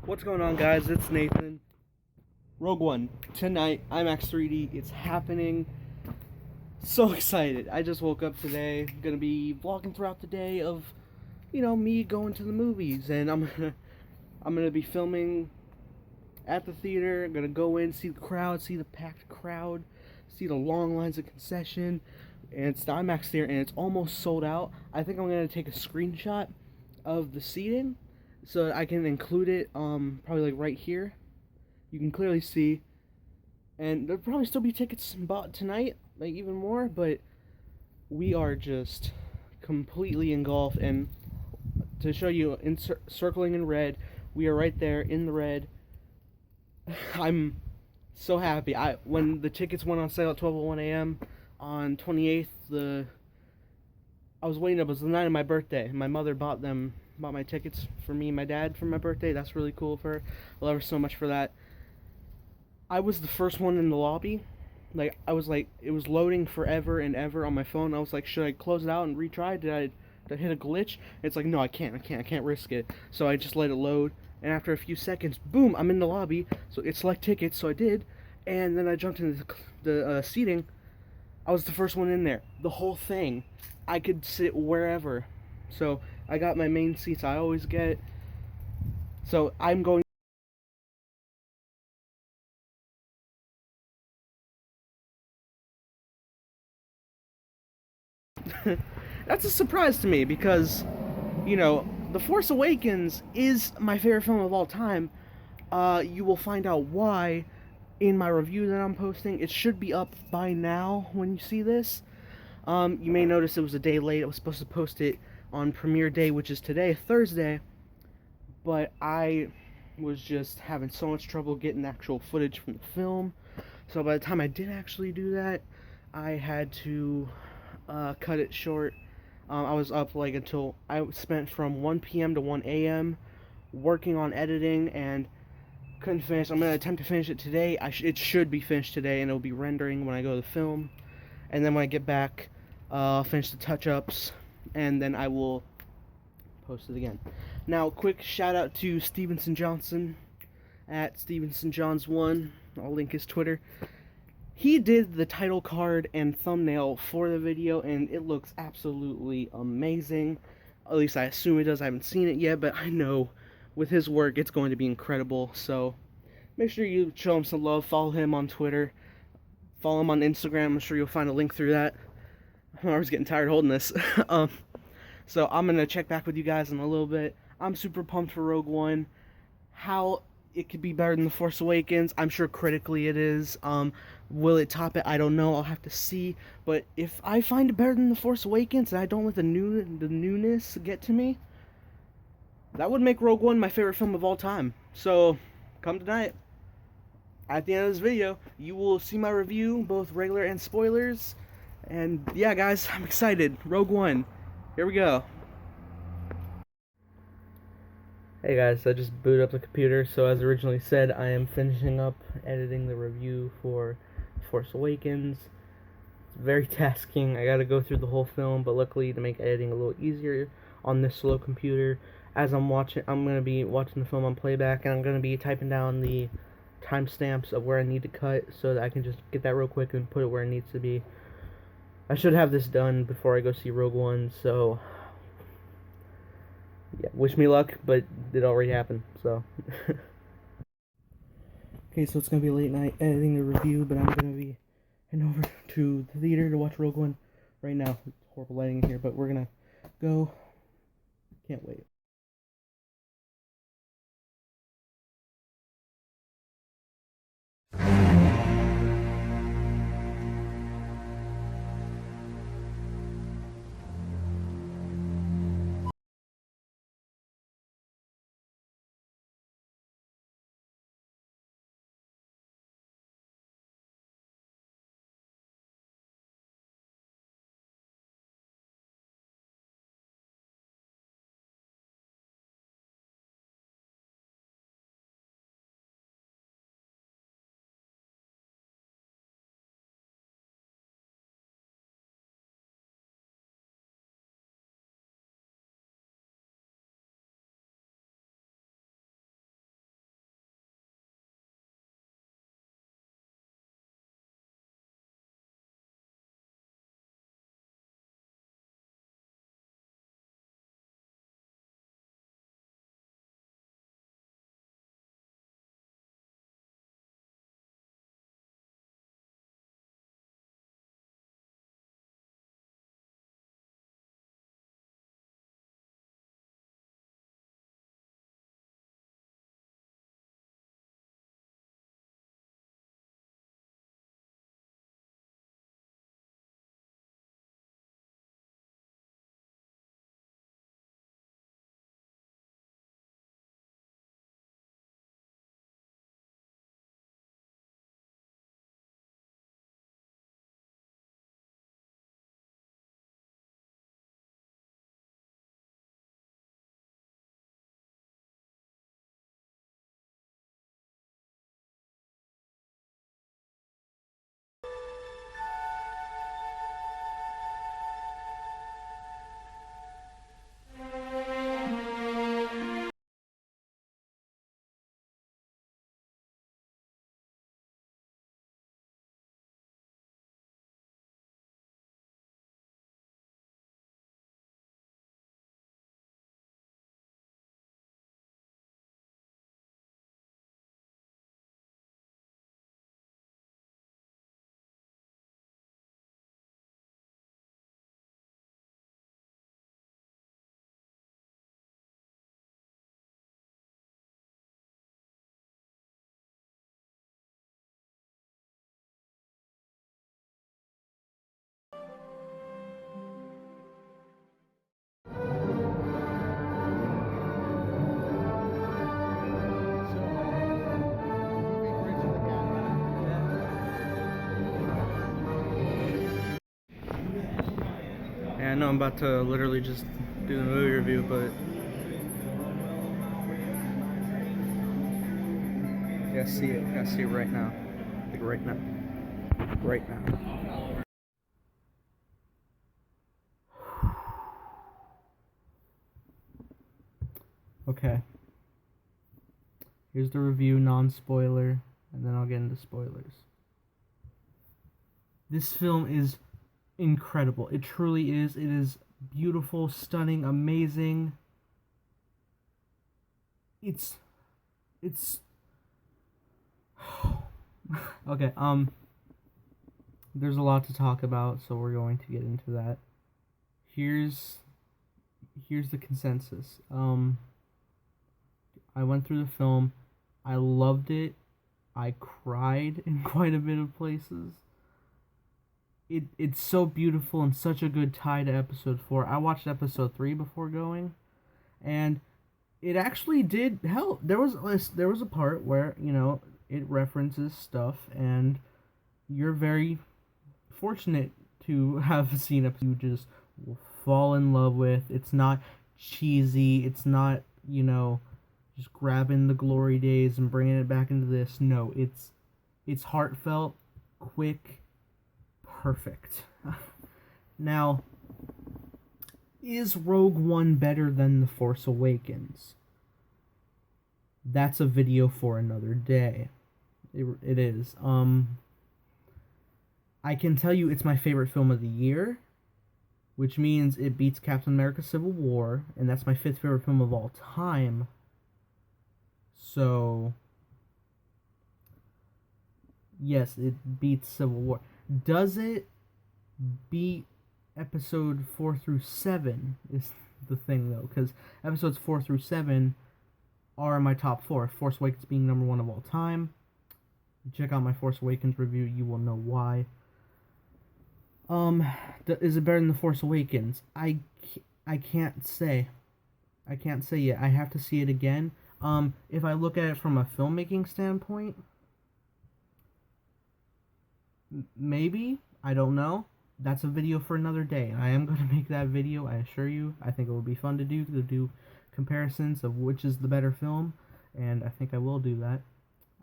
What's going on, guys? It's Nathan. Rogue One tonight, IMAX 3D. It's happening. So excited! I just woke up today. Gonna be vlogging throughout the day of, me going to the movies, and I'm gonna be filming at the theater. I'm gonna go in, see the crowd, see the packed crowd, see the long lines of concession, and it's the IMAX theater, and it's almost sold out. I think I'm gonna take a screenshot of the seating so that I can include it probably like right here. You can clearly see, and there'll probably still be tickets bought tonight, like even more, but we are just completely engulfed. And to show you, circling in red, we are right there in the red. I'm so happy. When the tickets went on sale at 12:01 a.m. on 28th, I was waiting up. It was the night of my birthday. My mother bought my tickets for me and my dad for my birthday. That's really cool of her. I love her so much for that. I was the first one in the lobby. I was like, it was loading forever and ever on my phone. I was like, should I close it out and retry? Did I hit a glitch? It's like, no, I can't risk it. So I just let it load. And after a few seconds, boom, I'm in the lobby. So it's select tickets, so I did. And then I jumped into the seating. I was the first one in there. The whole thing. I could sit wherever. So I got my main seats I always get. So I'm going. That's a surprise to me because, The Force Awakens is my favorite film of all time. You will find out why in my review that I'm posting. It should be up by now when you see this. You may notice it was a day late. I was supposed to post it on premiere day, which is today, Thursday, but I was just having so much trouble getting actual footage from the film. So by the time I did actually do that, I had to cut it short. I was up until I spent from 1 p.m. to 1 a.m. working on editing and couldn't finish. I'm going to attempt to finish it today. It should be finished today, and it'll be rendering when I go to the film. And then when I get back, I'll finish the touch-ups, and then I will post it again. Now, quick shout-out to Stevenson Johnson at StevensonJohns1. I'll link his Twitter. He did the title card and thumbnail for the video, and it looks absolutely amazing. At least I assume it does. I haven't seen it yet, but I know with his work, it's going to be incredible. So make sure you show him some love. Follow him on Twitter. Follow him on Instagram. I'm sure you'll find a link through that. I was getting tired holding this. So I'm going to check back with you guys in a little bit. I'm super pumped for Rogue One. How it could be better than The Force Awakens. I'm sure critically it is. Will it top it? I don't know. I'll have to see. But if I find it better than The Force Awakens and I don't let the newness get to me, that would make Rogue One my favorite film of all time. So, come tonight. At the end of this video, you will see my review, both regular and spoilers. And yeah, guys, I'm excited. Rogue One. Here we go. Hey guys, I just booted up the computer, so as originally said, I am finishing up editing the review for Force Awakens. It's very tasking. I gotta go through the whole film, but luckily to make editing a little easier on this slow computer, as I'm gonna be watching the film on playback, and I'm gonna be typing down the timestamps of where I need to cut so that I can just get that real quick and put it where it needs to be. I should have this done before I go see Rogue One, so yeah, wish me luck, but it already happened, so. Okay, so it's gonna be a late night editing the review, but I'm gonna be heading over to the theater to watch Rogue One right now. It's horrible lighting in here, but we're gonna go. Can't wait. know I'm about to literally just do the movie review, but you gotta see it. You gotta see it right now. Like right now. Right now. Okay. Here's the review, non-spoiler, and then I'll get into spoilers. This film is incredible. It truly is. It is beautiful, stunning, amazing. It's okay, there's a lot to talk about, so we're going to get into that. Here's the consensus. I went through the film. I loved it. I cried in quite a bit of places. It's so beautiful and such a good tie to episode 4. I watched episode 3 before going, and it actually did help. There was a part where, you know, it references stuff, and you're very fortunate to have seen it. You just will fall in love with. It's not cheesy. It's not, you know, just grabbing the glory days and bringing it back into this. No, it's heartfelt, quick, perfect. Now, is Rogue One better than The Force Awakens? That's a video for another day. It is. I can tell you it's my favorite film of the year, which means it beats Captain America Civil War, and that's my 5th favorite film of all time. So, yes, it beats Civil War. Does it beat episode 4 through 7 is the thing, though, because episodes 4 through 7 are my top 4. Force Awakens being number 1 of all time. Check out my Force Awakens review, you will know why. Is it better than The Force Awakens? I can't say. I can't say yet. I have to see it again. If I look at it from a filmmaking standpoint, maybe. I don't know. That's a video for another day. I am going to make that video, I assure you. I think it will be fun to do comparisons of which is the better film, and I think I will do that.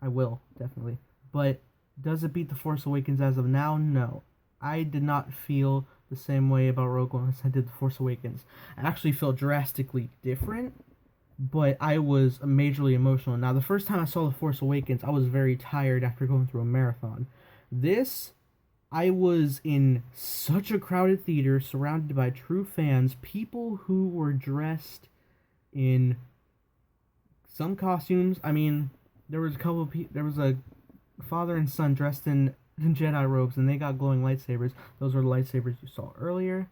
I will, definitely. But does it beat The Force Awakens as of now? No. I did not feel the same way about Rogue One as I did The Force Awakens. I actually felt drastically different, but I was majorly emotional. Now, the first time I saw The Force Awakens, I was very tired after going through a marathon. This, I was in such a crowded theater, surrounded by true fans, people who were dressed in some costumes. I mean, there was a father and son dressed in Jedi robes, and they got glowing lightsabers. Those were the lightsabers you saw earlier.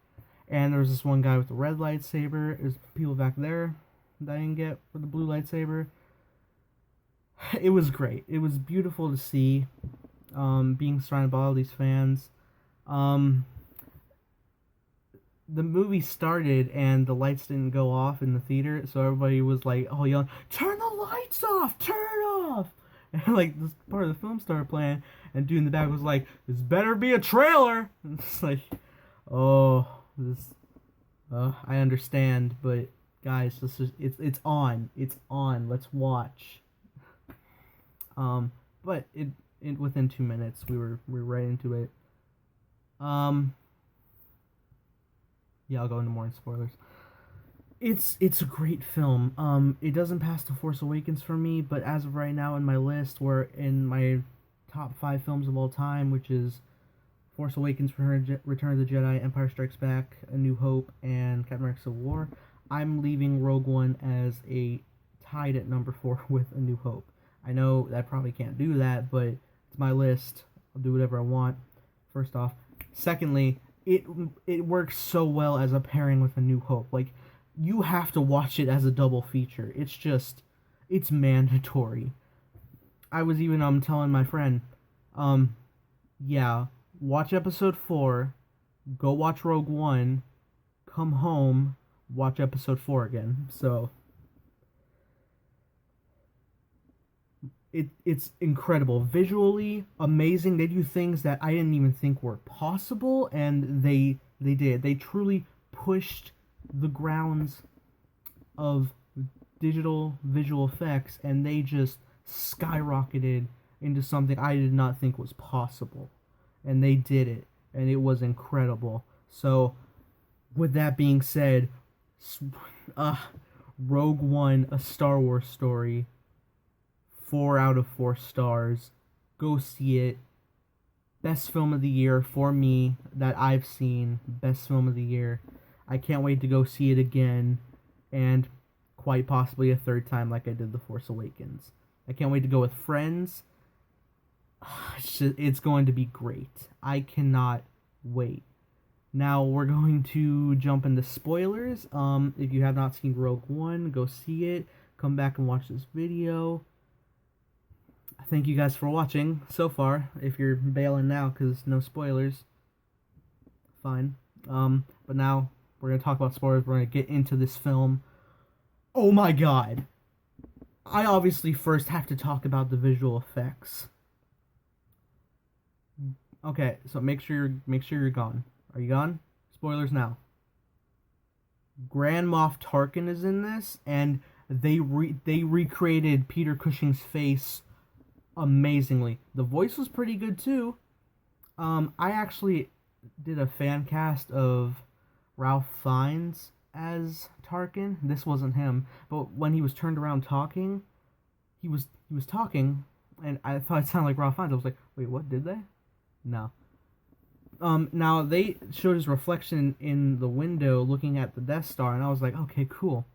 And there was this one guy with the red lightsaber. There's people back there that I didn't get for the blue lightsaber. It was great. It was beautiful to see, being surrounded by all these fans. The movie started and the lights didn't go off in the theater, so everybody was like, oh, yelling, turn the lights off! Turn it off! And like this part of the film started playing, and dude in the back was like, "This better be a trailer." And it's like, oh, this. I understand, but guys, it's on. It's on. Let's watch. But it within 2 minutes we were right into it. Yeah, I'll go into more spoilers. It's a great film. It doesn't pass The Force Awakens for me, but as of right now in my list, we're in my top 5 films of all time, which is Force Awakens, Return of the Jedi, Empire Strikes Back, A New Hope, and Captain America Civil War. I'm leaving Rogue One as a tied at number 4 with A New Hope. I know that I probably can't do that, but it's my list. I'll do whatever I want, first off. Secondly, it works so well as a pairing with A New Hope. Like, you have to watch it as a double feature. It's mandatory. I was even telling my friend, yeah, watch episode 4, go watch Rogue One, come home, watch episode 4 again. So it's incredible. Visually amazing. They do things that I didn't even think were possible, and they did. They truly pushed the grounds of digital visual effects, and they just skyrocketed into something I did not think was possible. And they did it, and it was incredible. So, with that being said, Rogue One, A Star Wars Story, 4 out of 4 stars. Go see it. Best film of the year for me that I've seen. Best film of the year. I can't wait to go see it again, and quite possibly a third time like I did The Force Awakens. I can't wait to go with friends. It's going to be great. I cannot wait. Now we're going to jump into spoilers. If you have not seen Rogue One, go see it. Come back and watch this video. Thank you guys for watching so far. If you're bailing now because no spoilers, fine. But now we're going to talk about spoilers. We're going to get into this film. Oh my god. I obviously first have to talk about the visual effects. Okay, so make sure you're gone. Are you gone? Spoilers now. Grand Moff Tarkin is in this, and they recreated Peter Cushing's face amazingly. The voice was pretty good too. I actually did a fan cast of Ralph Fiennes as Tarkin. This wasn't him, but when he was turned around talking, he was talking, and I thought it sounded like Ralph Fiennes. I was like, wait, what? Did they? No. Now they showed his reflection in the window looking at the Death Star, and I was like, okay, cool.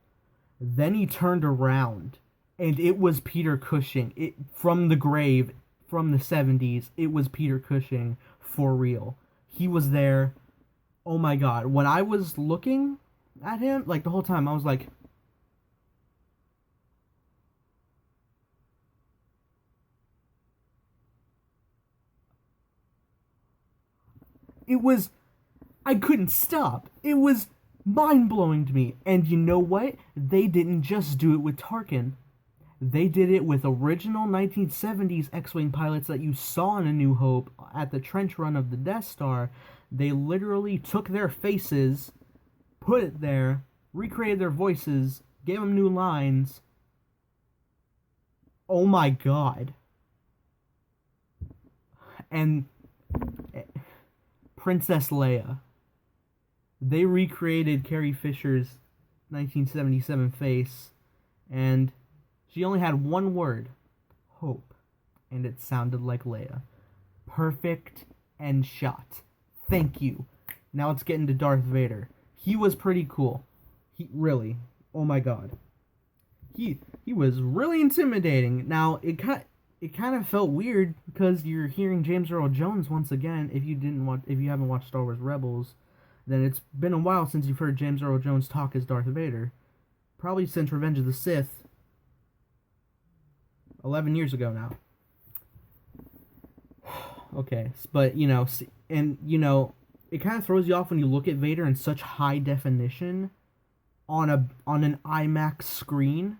Then he turned around, and it was Peter Cushing. From the grave, from the 70s, it was Peter Cushing for real. He was there. Oh my god. When I was looking at him, like the whole time, I was like, I couldn't stop. It was mind-blowing to me. And you know what? They didn't just do it with Tarkin. They did it with original 1970s X-Wing pilots that you saw in A New Hope at the trench run of the Death Star. They literally took their faces, put it there, recreated their voices, gave them new lines. Oh my god. And Princess Leia. They recreated Carrie Fisher's 1977 face, and she only had one word, hope, and it sounded like Leia. Perfect and shot. Thank you. Now let's get into Darth Vader. He was pretty cool. Really, oh my god. He was really intimidating. Now, it kind of felt weird because you're hearing James Earl Jones once again. If you haven't watched Star Wars Rebels, then it's been a while since you've heard James Earl Jones talk as Darth Vader. Probably since Revenge of the Sith, 11 years ago now. Okay, but it kind of throws you off when you look at Vader in such high definition on an IMAX screen,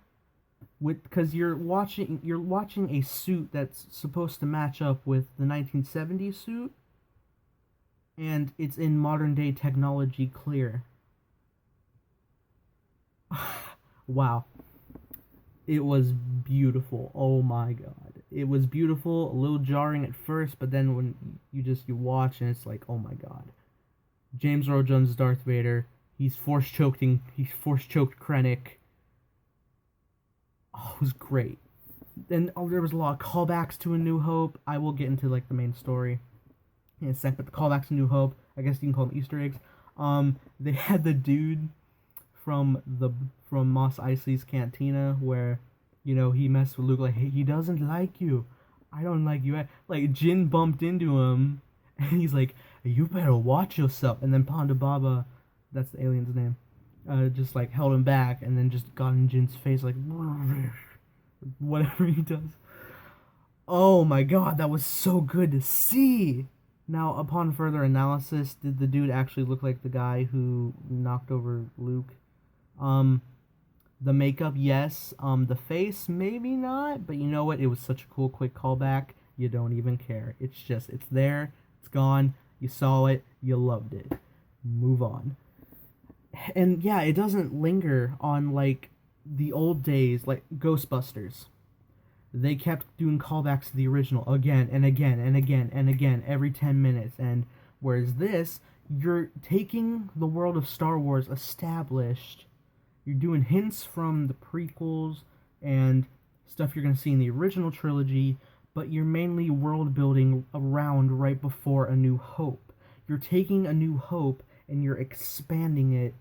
because you're watching a suit that's supposed to match up with the 1970s suit, and it's in modern day technology clear. Wow. It was beautiful. Oh my god. It was beautiful, a little jarring at first, but then when you watch and it's like, oh my god. James Earl Jones is Darth Vader. He's force choked Krennic. Oh, it was great. Then there was a lot of callbacks to A New Hope. I will get into the main story in a sec, but the callbacks to New Hope, I guess you can call them Easter eggs. They had the dude from Mos Eisley's cantina where, he messed with Luke, like, hey, he doesn't like you. I don't like you. Like, Jin bumped into him, and he's like, you better watch yourself. And then Ponda Baba, that's the alien's name, just, held him back, and then just got in Jin's face, like, whatever he does. Oh my god, that was so good to see! Now, upon further analysis, did the dude actually look like the guy who knocked over Luke? The makeup, yes. The face, maybe not. But you know what? It was such a cool, quick callback. You don't even care. It's there. It's gone. You saw it. You loved it. Move on. And yeah, it doesn't linger on like the old days, like Ghostbusters. They kept doing callbacks to the original again and again and again and again every 10 minutes. And whereas this, you're taking the world of Star Wars established, you're doing hints from the prequels and stuff you're going to see in the original trilogy, but you're mainly world building around right before A New Hope. You're taking A New Hope and you're expanding it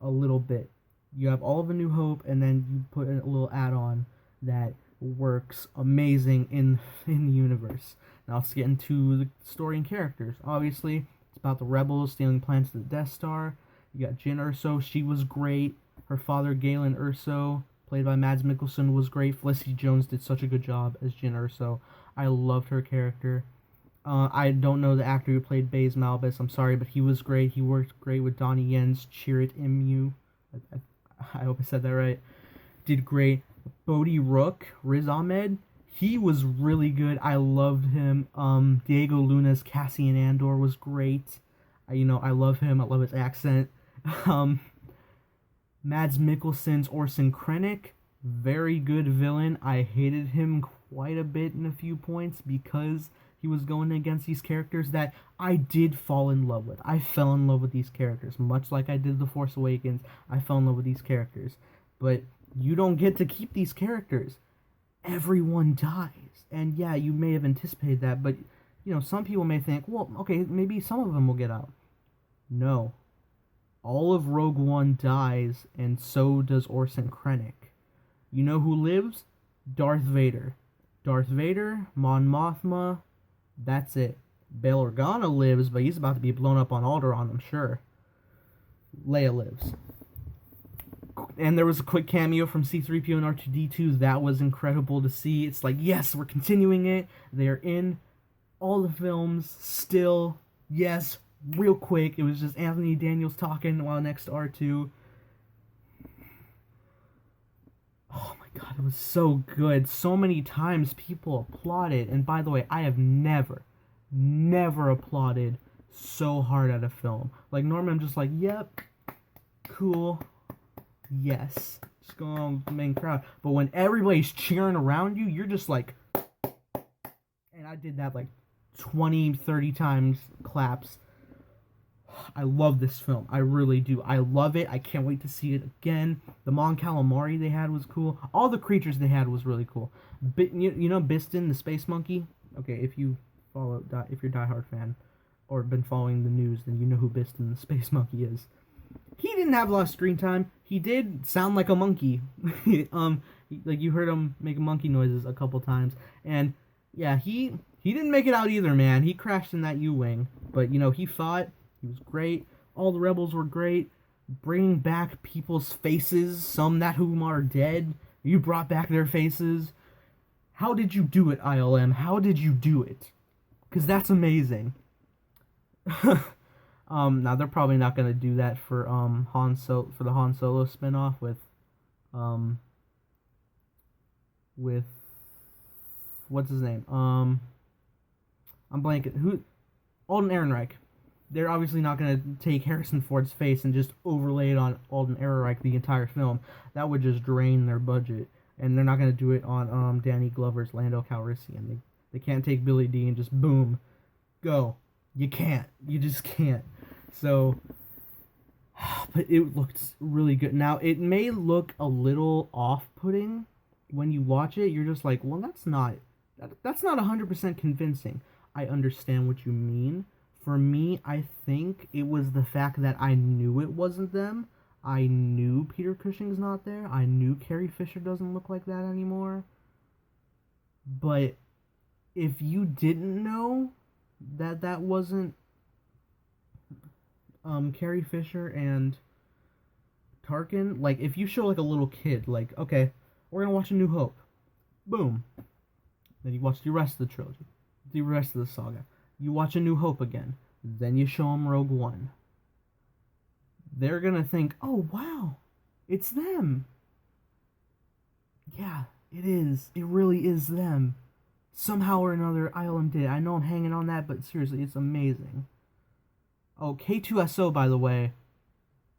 a little bit. You have all of A New Hope, and then you put a little add-on that works amazing in the universe. Now let's get into the story and characters. Obviously, it's about the rebels stealing plans to the Death Star. You got Jyn Erso. She was great. Her father, Galen Erso, played by Mads Mikkelsen, was great. Felicity Jones did such a good job as Jyn Erso. I loved her character. I don't know the actor who played Baze Malbus. I'm sorry, but he was great. He worked great with Donnie Yen's Chirrut Imyu. I hope I said that right. Did great. Bodhi Rook, Riz Ahmed, he was really good. I loved him. Diego Luna's Cassian Andor was great. I love him. I love his accent. Um, Mads Mikkelsen's Orson Krennic, very good villain. I hated him quite a bit in a few points because he was going against these characters that I did fall in love with. I fell in love with these characters, much like I did The Force Awakens. I fell in love with these characters. But you don't get to keep these characters. Everyone dies. And yeah, you may have anticipated that, but some people may think, well, okay, maybe some of them will get out. No. All of Rogue One dies, and so does Orson Krennic. You know who lives? Darth Vader. Darth Vader, Mon Mothma, that's it. Bail Organa lives, but he's about to be blown up on Alderaan, I'm sure. Leia lives. And there was a quick cameo from C-3PO and R2-D2. That was incredible to see. It's like, yes, we're continuing it. They're in all the films still. Yes, real quick. It was just Anthony Daniels talking while next to R2. Oh my god, it was so good. So many times people applauded. And by the way, I have never applauded so hard at a film. Like, normally I'm just like, yep, cool. Yes, just going on with the main crowd. But when everybody's cheering around you, you're just like, and I did that like 20, 30 times, claps. I love this film. I really do. I love it. I can't wait to see it again. The Mon Calamari they had was cool. All the creatures they had was really cool. You know Biston, the space monkey? Okay, if you're a diehard fan or been following the news, then you know who Biston, the space monkey is. He didn't have a lot of screen time. He did sound like a monkey. Like you heard him make monkey noises a couple times. And yeah, he didn't make it out either, man. He crashed in that U-wing. But he fought. He was great. All the rebels were great. Bringing back people's faces, some that whom are dead. You brought back their faces. How did you do it, ILM? How did you do it? Because that's amazing. Now they're probably not gonna do that for for the Han Solo spinoff with what's his name? I'm blanking. Alden Ehrenreich. They're obviously not gonna take Harrison Ford's face and just overlay it on Alden Ehrenreich the entire film. That would just drain their budget. And they're not gonna do it on Danny Glover's Lando Calrissian. They can't take Billy Dee and just boom, go. You can't. You just can't. So, but it looked really good. Now, it may look a little off-putting when you watch it. You're just like, well, that's not 100% convincing. I understand what you mean. For me, I think it was the fact that I knew it wasn't them. I knew Peter Cushing's not there. I knew Carrie Fisher doesn't look like that anymore. But if you didn't know that wasn't Carrie Fisher and Tarkin, like, if you show like a little kid, like, okay, we're gonna watch A New Hope, boom, then you watch the rest of the trilogy, the rest of the saga, you watch A New Hope again, then you show them Rogue One, they're gonna think, oh wow, it's them. Yeah, it is. It really is them. Somehow or another, ILM did. I know I'm hanging on that, but seriously, it's amazing. Oh, K2SO, by the way,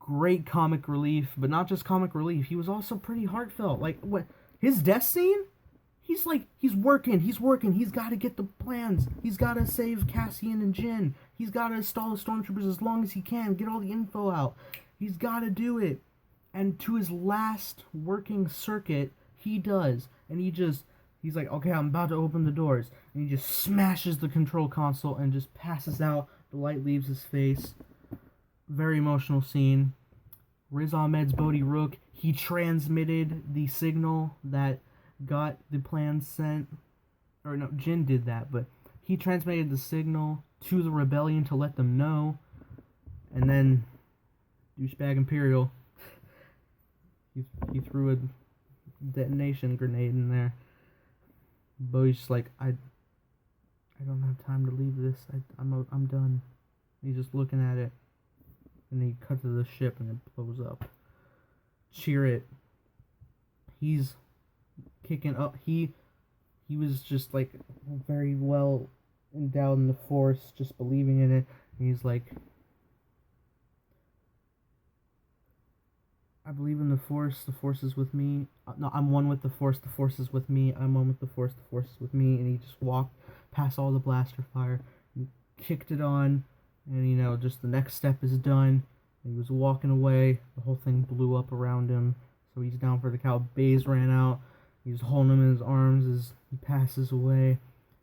great comic relief, but not just comic relief. He was also pretty heartfelt. Like, what his death scene? He's working. He's got to get the plans. He's got to save Cassian and Jin. He's got to stall the stormtroopers as long as he can. Get all the info out. He's got to do it. And to his last working circuit, he does. And he's like, okay, I'm about to open the doors. And he just smashes the control console and just passes out. The light leaves his face. Very emotional scene. Riz Ahmed's Bodhi Rook, he transmitted the signal that got the plans sent. Or no, Jin did that, but he transmitted the signal to the rebellion to let them know. And then douchebag Imperial, he threw a detonation grenade in there. Bodhi's just like, I don't have time to leave this. I'm done. He's just looking at it. And then he cuts to the ship and it blows up. Chirrut, he's kicking up. He was just like very well endowed in the Force, just believing in it. And he's like, I believe in the Force is with me. No, I'm one with the Force is with me. I'm one with the Force is with me. And he just walked past all the blaster fire and kicked it on. And, just the next step is done. And he was walking away. The whole thing blew up around him. So he's down for the count. Baze ran out. He was holding him in his arms as he passes away.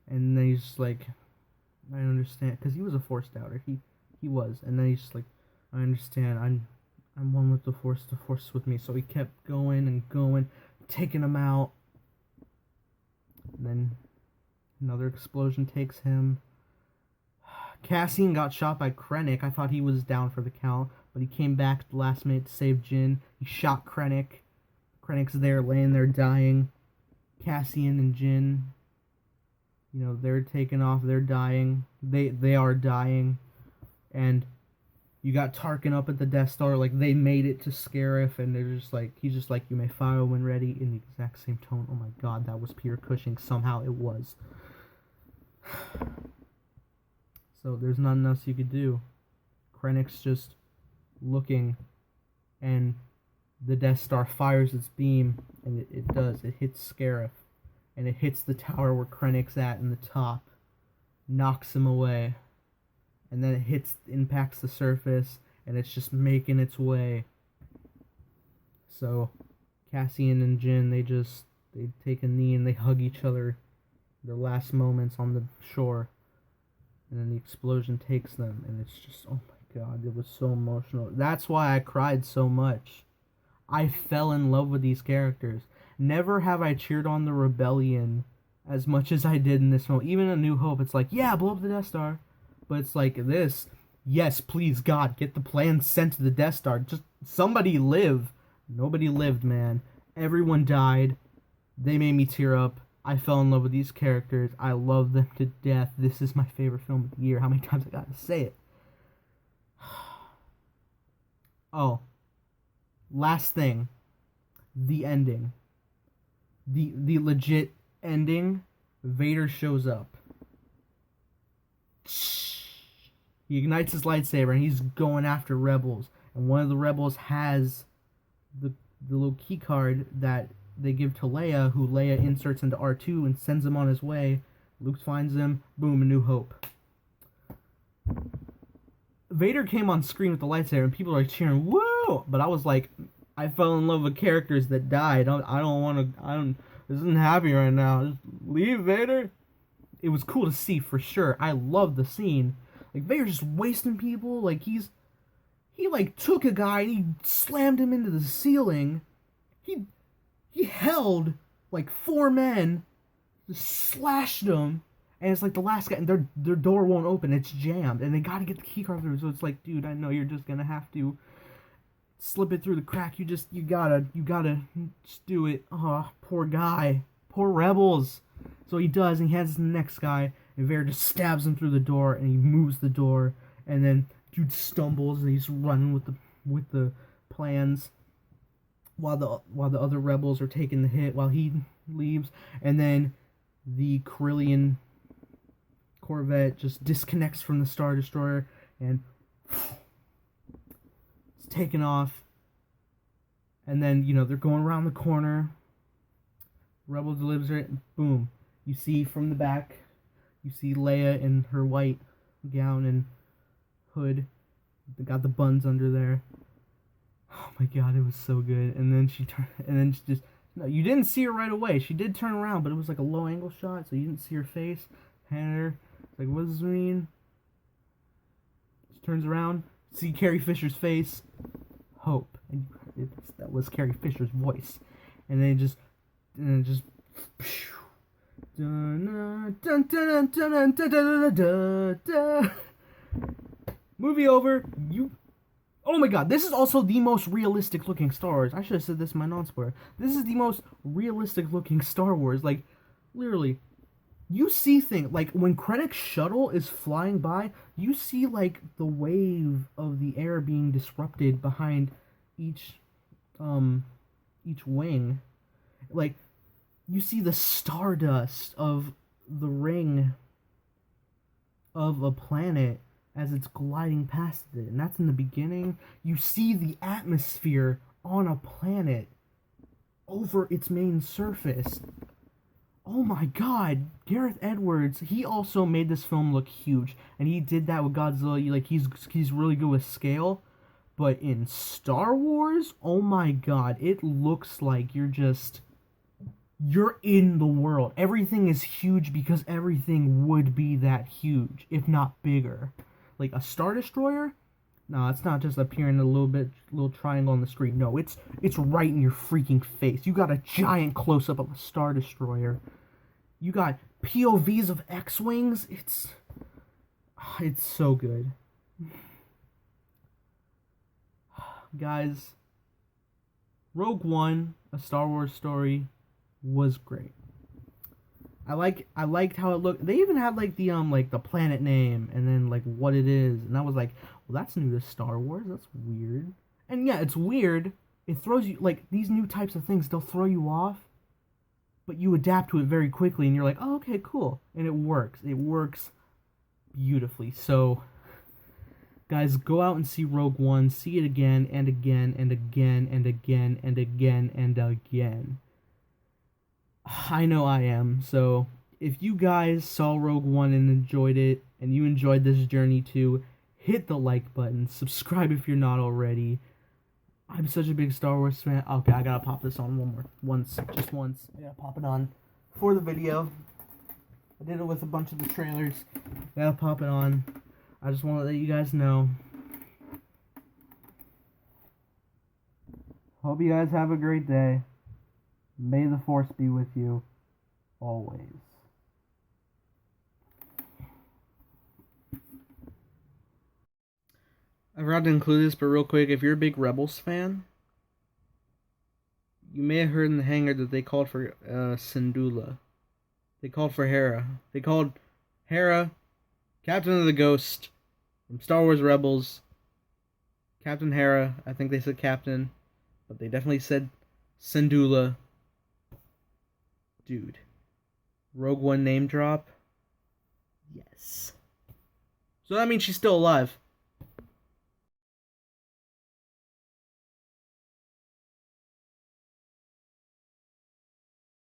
And then he's just like, I understand. Because he was a Force doubter. He was. And then he's just like, I understand. I'm one with the Force is with me. So he kept going and going, taking him out. And then another explosion takes him. Cassian got shot by Krennic. I thought he was down for the count, but he came back at the last minute to save Jin. He shot Krennic. Krennic's there, laying there, dying. Cassian and Jin, they're taking off. They're dying. They are dying. And you got Tarkin up at the Death Star. Like, they made it to Scarif, and he's just like, you may fire when ready, in the exact same tone. Oh my god, that was Peter Cushing. Somehow it was. So there's nothing else you could do. Krennic's just looking, and the Death Star fires its beam, and it does. It hits Scarif, and it hits the tower where Krennic's at in the top, knocks him away, and then it impacts the surface, and it's just making its way. So Cassian and Jin, they take a knee and they hug each other, their last moments on the shore. And then the explosion takes them, and it's just, oh my god, it was so emotional. That's why I cried so much. I fell in love with these characters. Never have I cheered on the rebellion as much as I did in this film. Even A New Hope, it's like, yeah, blow up the Death Star. But it's like this, yes, please God, get the plans sent to the Death Star. Just somebody live. Nobody lived, man. Everyone died. They made me tear up. I fell in love with these characters. I love them to death. This is my favorite film of the year. How many times I gotta say it? Oh. Last thing. The ending. The legit ending. Vader shows up. He ignites his lightsaber and he's going after rebels. And one of the rebels has the little key card that they give to Leia, who Leia inserts into R2 and sends him on his way. Luke finds him. Boom, A New Hope. Vader came on screen with the lightsaber, and people are cheering, woo! But I was like, I fell in love with characters that died. This isn't happy right now. Just leave, Vader. It was cool to see, for sure. I love the scene. Like, Vader's just wasting people. Like, he took a guy and he slammed him into the ceiling. He held, like, 4 men, just slashed them, and it's like the last guy, and their door won't open, it's jammed, and they gotta get the keycard through, so it's like, dude, I know you're just gonna have to slip it through the crack, you gotta just do it. Oh, poor guy. Poor rebels. So he does, and he hands it to the next guy, and Vader just stabs him through the door, and he moves the door, and then dude stumbles, and he's running with the plans, while the other rebels are taking the hit while he leaves, and then the Corellian Corvette just disconnects from the Star Destroyer and taking off. And then, they're going around the corner. Rebel delivers it, and boom. You see from the back, you see Leia in her white gown and hood. They got the buns under there. Oh my god, it was so good. And then she just... No, you didn't see her right away. She did turn around, but it was like a low angle shot, so you didn't see her face. Her. It's like, what does this mean? She turns around, see Carrie Fisher's face. Hope. And that was Carrie Fisher's voice. And then it just... Movie over. Oh my god, this is also the most realistic looking Star Wars. I should have said this in my non-spoiler. This is the most realistic looking Star Wars. Like, literally, you see things, like, when Krennic's shuttle is flying by, you see, like, the wave of the air being disrupted behind each wing. Like, you see the stardust of the ring of a planet as it's gliding past it, and that's in the beginning. You see the atmosphere on a planet over its main surface. Oh my god, Gareth Edwards, he also made this film look huge, and he did that with Godzilla. Like, he's really good with scale, but in Star Wars, oh my god, it looks like you're in the world. Everything is huge because everything would be that huge, if not bigger. Like a Star Destroyer? No, it's not just appearing a little triangle on the screen. No, it's right in your freaking face. You got a giant close-up of a Star Destroyer. You got POVs of X-Wings. It's so good. Guys, Rogue One, A Star Wars Story, was great. I liked how it looked. They even had like the planet name and then like what it is, and I was like, well, that's new to Star Wars. That's weird. And yeah, it's weird. It throws you, like, these new types of things, they'll throw you off, but you adapt to it very quickly, and you're like, oh, okay, cool, and it works. It works beautifully. So, guys, go out and see Rogue One. See it again and again and again and again and again and again. I know I am. So if you guys saw Rogue One and enjoyed it, and you enjoyed this journey too, hit the like button, subscribe if you're not already. I'm such a big Star Wars fan. Okay, I gotta pop this on just once. I gotta pop it on for the video. I did it with a bunch of the trailers. I gotta pop it on. I just want to let you guys know. Hope you guys have a great day. May the Force be with you, always. I forgot to include this, but real quick, if you're a big Rebels fan, you may have heard in the hangar that they called for Syndulla. They called for Hera. They called Hera Captain of the Ghost from Star Wars Rebels. Captain Hera. I think they said Captain, but they definitely said Syndulla. Dude. Rogue One name drop? Yes. So that means she's still alive.